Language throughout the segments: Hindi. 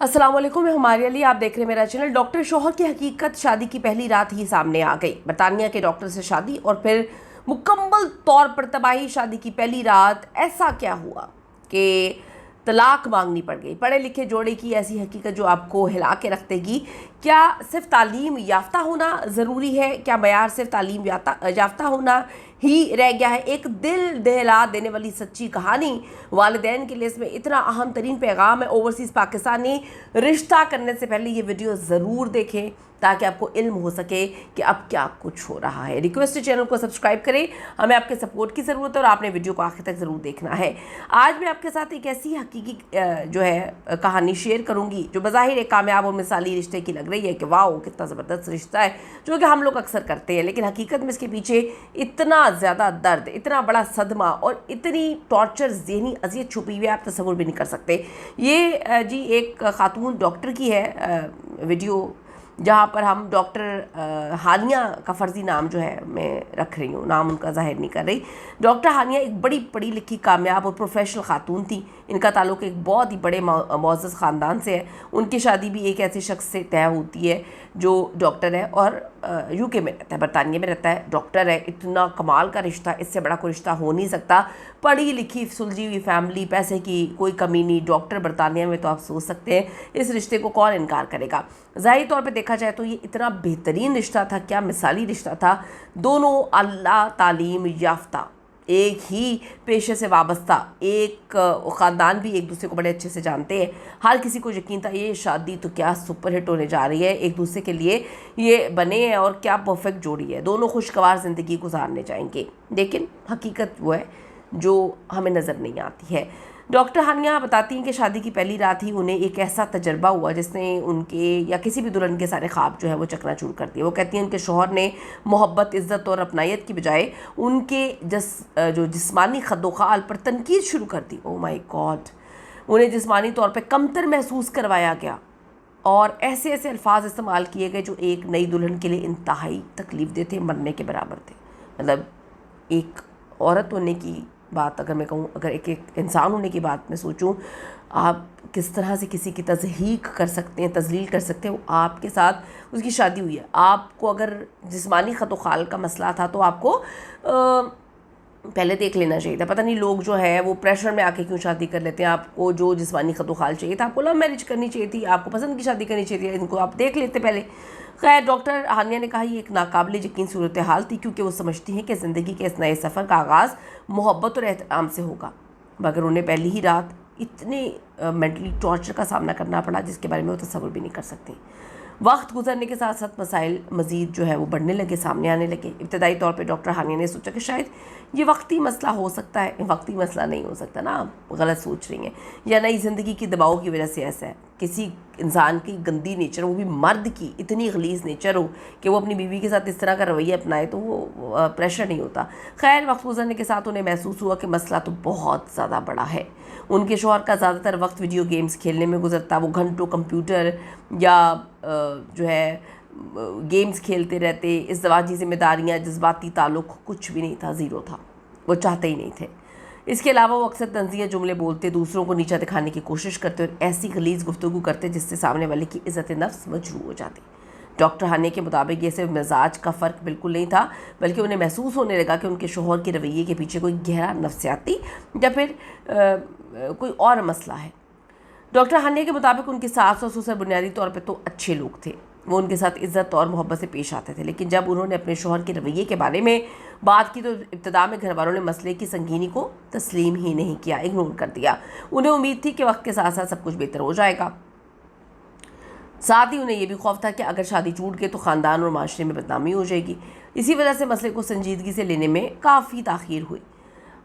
अस्सलाम वालेकुम, मैं हमारे अली, आप देख रहे हैं मेरा चैनल। डॉक्टर शौहर की हकीकत शादी की पहली रात ही सामने आ गई। बरतानिया के डॉक्टर से शादी और फिर मुकम्मल तौर पर तबाही। शादी की पहली रात ऐसा क्या हुआ कि तलाक मांगनी पड़ गई। पढ़े लिखे जोड़े की ऐसी हकीकत जो आपको हिला के रख देगी। क्या सिर्फ तालीम याफ्ता होना ज़रूरी है? क्या मयार सिर्फ तालीम याफ्ता होना ही रह गया है? एक दिल दहला देने वाली सच्ची कहानी वालिदैन के लिए इसमें इतना अहम तरीन पैगाम है। ओवरसीज़ पाकिस्तानी रिश्ता करने से पहले ये वीडियो ज़रूर देखें ताकि आपको इल्म हो सके कि अब क्या कुछ हो रहा है। रिक्वेस्ट है चैनल को सब्सक्राइब करें, हमें आपके सपोर्ट की ज़रूरत है और आपने वीडियो को आखिर तक ज़रूर देखना है। आज मैं आपके साथ एक ऐसी हकीकी जो है कहानी शेयर करूंगी जो बज़ाहिर एक कामयाब और मिसाली रिश्ते की लग रही है कि वाह कितना ज़बरदस्त रिश्ता है, जो कि हम लोग अक्सर करते हैं, लेकिन हकीकत में इसके पीछे इतना ज़्यादा दर्द, इतना बड़ा सदमा और इतनी टॉर्चर, ज़हनी अज़ियत छुपी हुई है, आप तसव्वुर भी नहीं कर सकते। ये जी एक खातून डॉक्टर की है वीडियो, जहाँ पर हम डॉक्टर हानिया का फ़र्ज़ी नाम जो है मैं रख रही हूँ, नाम उनका ज़ाहिर नहीं कर रही। डॉक्टर हानिया एक बड़ी पढ़ी लिखी, कामयाब और प्रोफेशनल खातून थी। इनका ताल्लुक़ एक बहुत ही बड़े मुअज़्ज़ज़ ख़ानदान से है। उनकी शादी भी एक ऐसे शख्स से तय होती है जो डॉक्टर है और यूके में रहता है, बरतानिया में रहता है, डॉक्टर है। इतना कमाल का रिश्ता, इससे बड़ा कोई रिश्ता हो नहीं सकता। पढ़ी लिखी सुलझी हुई फैमिली, पैसे की कोई कमी नहीं, डॉक्टर बरतानिया में, तो आप सोच सकते हैं इस रिश्ते को कौन इनकार करेगा। ज़ाहिर तौर पे देखा जाए तो ये इतना बेहतरीन रिश्ता था, क्या मिसाली रिश्ता था। दोनों अल्लाह तालीम याफ्ता, एक ही पेशे से वाबस्ता, एक ख़ानदान भी एक दूसरे को बड़े अच्छे से जानते हैं। हर किसी को यकीन था ये शादी तो क्या सुपर हिट होने जा रही है, एक दूसरे के लिए ये बने हैं और क्या परफेक्ट जोड़ी है, दोनों खुशगवार ज़िंदगी गुजारने जाएंगे। लेकिन हकीकत वो है जो हमें नज़र नहीं आती है। डॉक्टर हानिया बताती हैं कि शादी की पहली रात ही उन्हें एक ऐसा तजर्बा हुआ जिसने उनके या किसी भी दुल्हन के सारे ख्वाब जो है वो चकनाचूर कर दिए। वो कहती हैं उनके शौहर ने मोहब्बत, इज़्ज़त और अपनायत की बजाय उनके जो जिस्मानी खद्दोखाल पर तनकीद शुरू कर दी। ओह माय गॉड, उन्हें जिस्मानी तौर पर कमतर महसूस करवाया गया और ऐसे ऐसे अल्फाज इस्तेमाल किए गए जो एक नई दुल्हन के लिए इंतहाई तकलीफ दे थे, मरने के बराबर थे। मतलब एक औरत होने की बात अगर मैं कहूँ, अगर एक इंसान होने की बात मैं सोचूं, आप किस तरह से किसी की तज़हीक कर सकते हैं, तज़लील कर सकते हैं। वो आपके साथ उसकी शादी हुई है, आपको अगर जिस्मानी ख़त-ओ-ख़ाल का मसला था तो आपको पहले देख लेना चाहिए था। पता नहीं लोग जो है वो प्रेशर में आके क्यों शादी कर लेते हैं। आपको जो जिस्मानी ख़त-ओ-ख़ाल चाहिए था, आपको लव मैरिज करनी चाहिए थी, आपको पसंद की शादी करनी चाहिए थी, इनको आप देख लेते पहले। खैर, डॉक्टर हानिया ने कहा ये एक नाकाबिल यकीन सूरत हाल थी, क्योंकि वो समझती हैं कि ज़िंदगी के इस नए सफ़र का आगाज़ मोहब्बत और एहतराम से होगा। मगर उन्हें पहली ही रात इतने मेंटली टॉर्चर का सामना करना पड़ा जिसके बारे में वो तसव्वुर भी नहीं कर सकती। वक्त गुजरने के साथ साथ मसाइल मज़ीद जो है वो बढ़ने लगे, सामने आने लगे। इब्तदाई तौर पे डॉक्टर हानिया ने सोचा कि शायद ये वक्ती मसला हो सकता है। वक्ती मसला नहीं हो सकता ना, आप गलत सोच रही हैं, या नई ज़िंदगी की दबाव की वजह से ऐसा है। किसी इंसान की गंदी नेचर, वो भी मर्द की इतनी गलीज़ नेचर हो कि वो अपनी बीवी के साथ इस तरह का रवैया अपनाए तो वो प्रेशर नहीं होता। खैर, वक्त गुजरने के साथ उन्हें महसूस हुआ कि मसला तो बहुत ज़्यादा बड़ा है। उनके शौहर का ज़्यादातर वक्त वीडियो गेम्स खेलने में गुजरता। वो घंटों कंप्यूटर या जो है गेम्स खेलते रहते। इज़्दिवाजी ज़िम्मेदारियाँ, जज्बाती ताल्लुक़ कुछ भी नहीं था, ज़ीरो था, वो चाहते ही नहीं थे। इसके अलावा वो अक्सर तंज़िया जुमले बोलते, दूसरों को नीचा दिखाने की कोशिश करते और ऐसी गलीज़ गुफ्तगू करते जिससे सामने वाले की इज़्ज़त नफ्स मजरूह हो जाती। डॉक्टर हानिया के मुताबिक ये सिर्फ मिजाज का फ़र्क बिल्कुल नहीं था, बल्कि उन्हें महसूस होने लगा कि उनके शौहर के रवैये के पीछे कोई गहरा नफ्सियाती या फिर कोई और मसला है। डॉक्टर हानिया के मुताबिक उनके सास और ससुर बुनियादी तौर पे तो अच्छे लोग थे, वो उनके साथ इज़्ज़त और मोहब्बत से पेश आते थे, लेकिन जब उन्होंने अपने शौहर के रवैये के बारे में बात की तो इब्तिदा में घर वालों ने मसले की संगीनी को तस्लीम ही नहीं किया, इग्नोर कर दिया। उन्हें उम्मीद थी कि वक्त के साथ साथ सब कुछ बेहतर हो जाएगा। साथ ही उन्हें यह भी खौफ था कि अगर शादी टूट गई तो ख़ानदान और माशरे में बदनामी हो जाएगी। इसी वजह से मसले को संजीदगी से लेने में काफ़ी ताख़ीर हुई।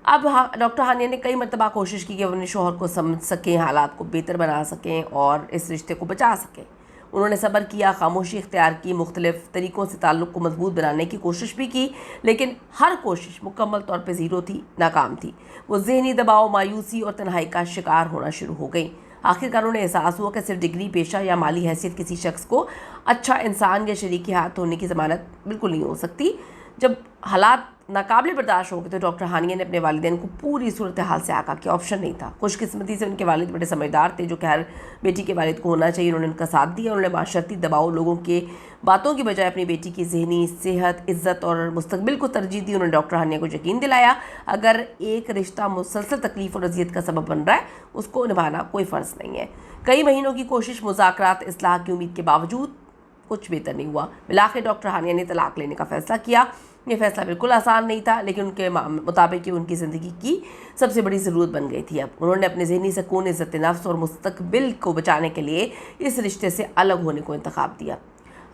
अब डॉक्टर हानिया ने कई मरतबा कोशिश की कि वो अपने शौहर को समझ सकें, हालात को बेहतर बना सकें और इस रिश्ते को बचा सकें। उन्होंने सब्र किया, खामोशी इख्तियार की, मुख्तलिफ़ तरीक़ों से ताल्लुक़ को मजबूत बनाने की कोशिश भी की, लेकिन हर कोशिश मुकम्मल तौर पर ज़ीरो थी, नाकाम थी। वो ज़हनी दबाव, मायूसी और तन्हाई का शिकार होना शुरू हो गई। आखिरकार उन्हें एहसास हुआ कि सिर्फ डिग्री, पेशा या माली हैसियत किसी शख्स को अच्छा इंसान या शरीकी हाथ होने की ज़मानत बिल्कुल नहीं हो सकती। जब हालात नाकाबिले बर्दाश्त हो गए तो डॉक्टर हानिया ने अपने वालिदैन को पूरी सूरत हाल से आगाह किया। ऑप्शन नहीं था। खुशकिस्मती से उनके वालिद बड़े समझदार थे, जो कि हर बेटी के वालिद को होना चाहिए। उन्होंने उनका साथ दिया। उन्होंने माशरती दबाव, लोगों के बातों की बजाय अपनी बेटी की जहनी सेहत, इज्जत और मुस्तकबिल को तरजीह दी। उन्होंने डॉक्टर हानिया को यकीन दिलाया अगर एक रिश्ता मुसलसल तकलीफ और अजियत का सबब बन रहा है, उसको निभाना कोई फ़र्ज़ नहीं है। कई महीनों की कोशिश, मुज़ाकरात, इस्लाह की उम्मीद के बावजूद कुछ बेहतर नहीं हुआ। बिलाखिर डॉक्टर हानिया ने तलाक लेने का फ़ैसला किया। ये फ़ैसला बिल्कुल आसान नहीं था, लेकिन उनके मुताबिक ये उनकी ज़िंदगी की सबसे बड़ी ज़रूरत बन गई थी। अब उन्होंने अपने ज़हनी सुकून, इज़्ज़त नफ्स और मुस्तकबिल को बचाने के लिए इस रिश्ते से अलग होने को इंतखाब दिया।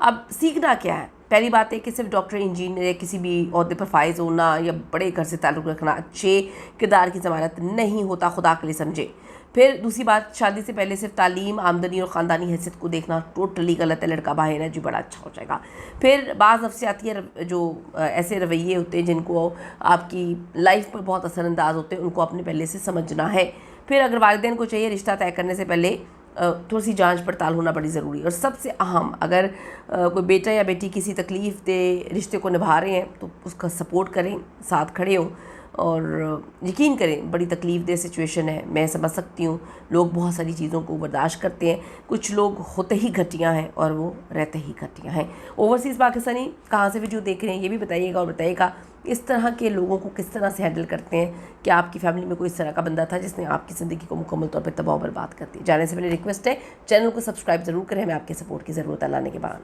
अब सीखना क्या है? पहली बात है कि सिर्फ डॉक्टर, इंजीनियर या किसी भी ओहदे पर फाइज होना या बड़े घर से ताल्लुक़ रखना अच्छे किरदार की ज़मानत नहीं होता, खुदा के लिए समझे। फिर दूसरी बात, शादी से पहले सिर्फ तालीम, आमदनी और ख़ानदानी हैसियत को देखना टोटली गलत है। लड़का बाहर है जी, बड़ा अच्छा हो जाएगा। फिर बाज़ नफ्सियाती जो ऐसे रवैये होते हैं जिनको आपकी लाइफ पर बहुत असरअंदाज होते हैं, उनको अपने पहले से समझना है। फिर अगर वालिदैन को चाहिए, रिश्ता तय करने से पहले थोड़ी सी जांच पड़ताल होना बड़ी ज़रूरी है। और सबसे अहम, अगर कोई बेटा या बेटी किसी तकलीफ़ दे रिश्ते को निभा रहे हैं तो उसका सपोर्ट करें, साथ खड़े हों और यकीन करें बड़ी तकलीफ़ दे सिचुएशन है। मैं समझ सकती हूँ, लोग बहुत सारी चीज़ों को बर्दाश्त करते हैं। कुछ लोग होते ही घटिया हैं और वो रहते ही घटिया हैं। ओवरसीज़ पाकिस्तानी कहाँ से वीडियो देख रहे हैं ये भी बताइएगा, और बताइएगा इस तरह के लोगों को किस तरह से हैंडल करते हैं। कि आपकी फैमिली में कोई इस तरह का बंदा था जिसने आपकी ज़िंदगी को मुकम्मल तौर पर तबाह बर्बाद कर दी। जाने से पहले रिक्वेस्ट है, चैनल को सब्सक्राइब ज़रूर करें, हमें आपके सपोर्ट की ज़रूरत है लाने के बाद।